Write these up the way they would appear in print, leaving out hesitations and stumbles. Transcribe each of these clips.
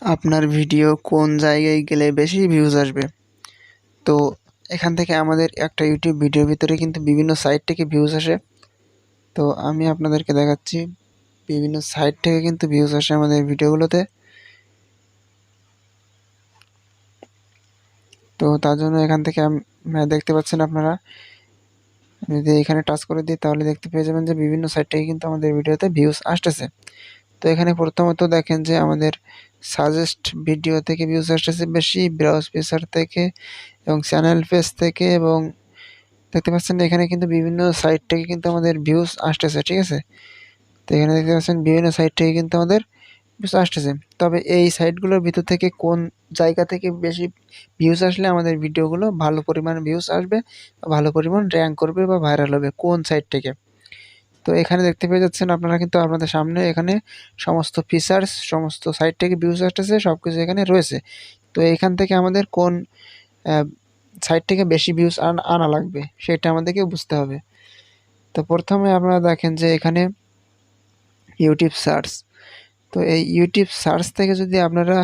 আপনার ভিডিও কোন জায়গায় গেলে বেশি ভিউজ আসবে। তো এখান থেকে আমাদের একটা ইউটিউব ভিডিওর ভিতরে কিন্তু বিভিন্ন সাইট থেকে ভিউজ আসে। তো আমি আপনাদেরকে দেখাচ্ছি বিভিন্ন সাইট থেকে কিন্তু ভিউজ আসে আমাদের ভিডিওগুলোতে। তো তার জন্য এখান থেকে দেখতে পাচ্ছেন আপনারা, আমি যদি এখানে টাচ করে দিই তাহলে দেখতে পেয়ে যাবেন যে বিভিন্ন সাইট থেকে কিন্তু আমাদের ভিডিওতে ভিউজ আসতেছে। তো এখানে প্রথমত দেখেন যে আমাদের সাজেস্ট ভিডিও থেকে ভিউজ আসতেছে বেশি, ব্রাউজ ফিচার থেকে এবং চ্যানেল পেজ থেকে, এবং দেখতে পাচ্ছেন এখানে কিন্তু বিভিন্ন সাইট থেকে কিন্তু আমাদের ভিউজ আসতেছে, ঠিক আছে। তো এখানে দেখতে পাচ্ছেন বিভিন্ন সাইট থেকে কিন্তু আমাদের ভিউজ আসতেছে। তবে এই সাইটগুলোর ভিতর থেকে কোন জায়গা থেকে বেশি ভিউজ আসলে আমাদের ভিডিওগুলো ভালো পরিমাণ ভিউজ আসবে, ভালো পরিমাণ র্যাঙ্ক করবে বা ভাইরাল হবে, কোন সাইট থেকে। তো এখানে দেখতে পেয়ে যাচ্ছেন আপনারা কিন্তু আপনাদের সামনে এখানে সমস্ত ফিচার্স, সমস্ত সাইট থেকে ভিউজ আসতেছে, সব কিছু এখানে রয়েছে। তো এখান থেকে আমাদের কোন সাইট থেকে বেশি ভিউজ আনা লাগবে সেটা আমাদেরকে বুঝতে হবে। তো প্রথমে আপনারা দেখেন যে এখানে ইউটিউব সার্চ। তো এই ইউটিউব সার্চ থেকে যদি আপনারা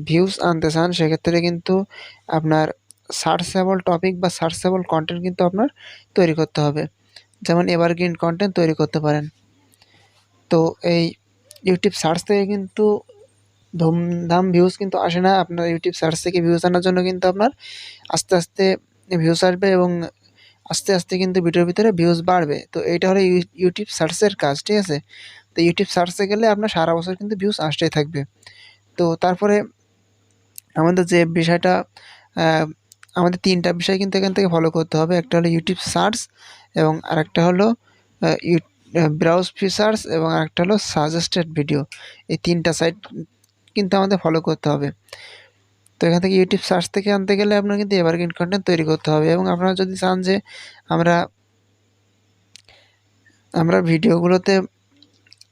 ভিউজ আনতে চান সেক্ষেত্রে কিন্তু আপনার সার্চেবল টপিক বা সার্চেবল কন্টেন্ট কিন্তু আপনার তৈরি করতে হবে। যেমন এভারগ্রিন কন্টেন্ট তৈরি করতে পারেন। তো এই ইউটিউব সার্চ থেকে কিন্তু ধুমধাম ভিউজ কিন্তু আসে না। আপনার ইউটিউব সার্চ থেকে ভিউজ আনার জন্য কিন্তু আপনার আস্তে আস্তে ভিউজ আসবে এবং আস্তে আস্তে কিন্তু ভিডিওর ভিতরে ভিউজ বাড়বে। তো এইটা হলো ইউটিউব সার্চের কাজ, ঠিক আছে। তো ইউটিউব সার্চে গেলে আপনার সারা বছর কিন্তু ভিউজ আসতেই থাকবে। তো তারপরে আমাদের যে বিষয়টা, আমাদের ৩টা বিষয় কিন্তু এখান থেকে ফলো করতে হবে। একটা হলো ইউটিউব সার্চ, এবং আরেকটা হলো ব্রাউজ ফিচার্স, এবং আরেকটা হলো সাজেস্টেড ভিডিও। এই 3টা সাইট কিন্তু আমাদের ফলো করতে হবে। তো এখান থেকে ইউটিউব সার্চ থেকে আনতে গেলে আপনার কিন্তু এভারগ্রিন কন্টেন্ট তৈরি করতে হবে, এবং আপনারা যদি চান যে আমরা ভিডিওগুলোতে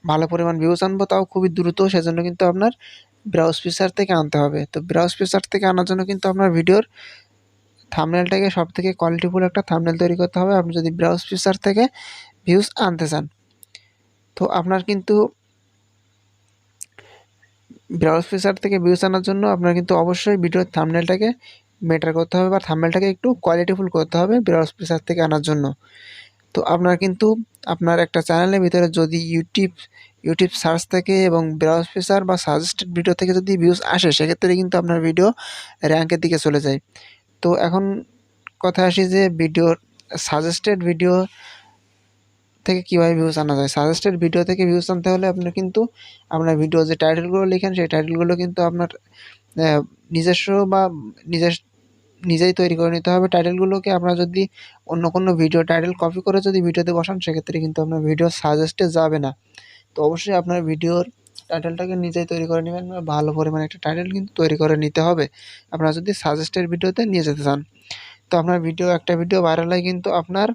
ভালো পরিমাণ ভিউজ আনবো তাও খুবই দ্রুত, সেজন্য কিন্তু আপনার ব্রাউজ ফিচার থেকে আনতে হবে। তো ব্রাউজ ফিচার থেকে আনার জন্য কিন্তু আপনার ভিডিওর থাম্বনেলটাকে সবথেকে কোয়ালিটিফুল একটা থাম্বনেল তৈরি করতে হবে আপনি যদি ব্রাউজ ফিচার থেকে ভিউজ আনতে চান। তো আপনার কিন্তু ব্রাউজ ফিচার থেকে ভিউজ আনার জন্য আপনার কিন্তু অবশ্যই ভিডিওর থাম্বনেলটাকে মেটার করতে হবে বা থাম্বনেলটাকে একটু কোয়ালিটিফুল করতে হবে ব্রাউজ ফিচার থেকে আনার জন্য। তো আপনার কিন্তু আপনার একটা চ্যানেলের ভিতরে যদি ইউটিউব সার্চ থেকে এবং ব্রাউজ ফিচার বা সাজেস্টেড ভিডিও থেকে যদি ভিউজ আসে সেক্ষেত্রে কিন্তু আপনার ভিডিও র্যাঙ্কের দিকে চলে যায়। তো এখন কথা আসি যে ভিডিওর সাজেস্টেড ভিডিও থেকে কীভাবে ভিউজ আনা যায়। সাজেস্টেড ভিডিও থেকে ভিউজ আনতে হলে আপনার কিন্তু আপনার ভিডিও যে টাইটেলগুলো লিখেন সেই টাইটেলগুলো কিন্তু আপনার নিজস্ব বা নিজেই তৈরি করে নিতে হবে টাইটেলগুলোকে। আপনারা যদি অন্য কোনো ভিডিও টাইটেল কপি করে যদি ভিডিওতে বসান সেক্ষেত্রে কিন্তু আপনার ভিডিও সাজেস্টে যাবে না। তো অবশ্যই আপনার ভিডিওর টাইটেলটাকে নিজেই তৈরি করে নেবেন বা ভালো পরিমাণে একটা টাইটেল কিন্তু তৈরি করে নিতে হবে আপনারা যদি সাজেস্টেড ভিডিওতে নিয়ে যেতে চান। তো আপনার একটা ভিডিও ভাইরাল হয় কিন্তু আপনার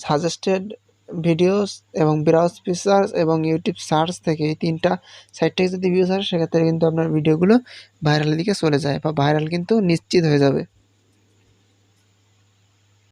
সাজেস্টেড ভিডিওস এবং ব্রাউজ ফিচার্স এবং ইউটিউব সার্চ থেকে এই 3টা সাইট থেকে যদি ভিউজ আসে সেক্ষেত্রে কিন্তু আপনার ভিডিওগুলো ভাইরালের দিকে চলে যায় বা ভাইরাল কিন্তু নিশ্চিত হয়ে যাবে।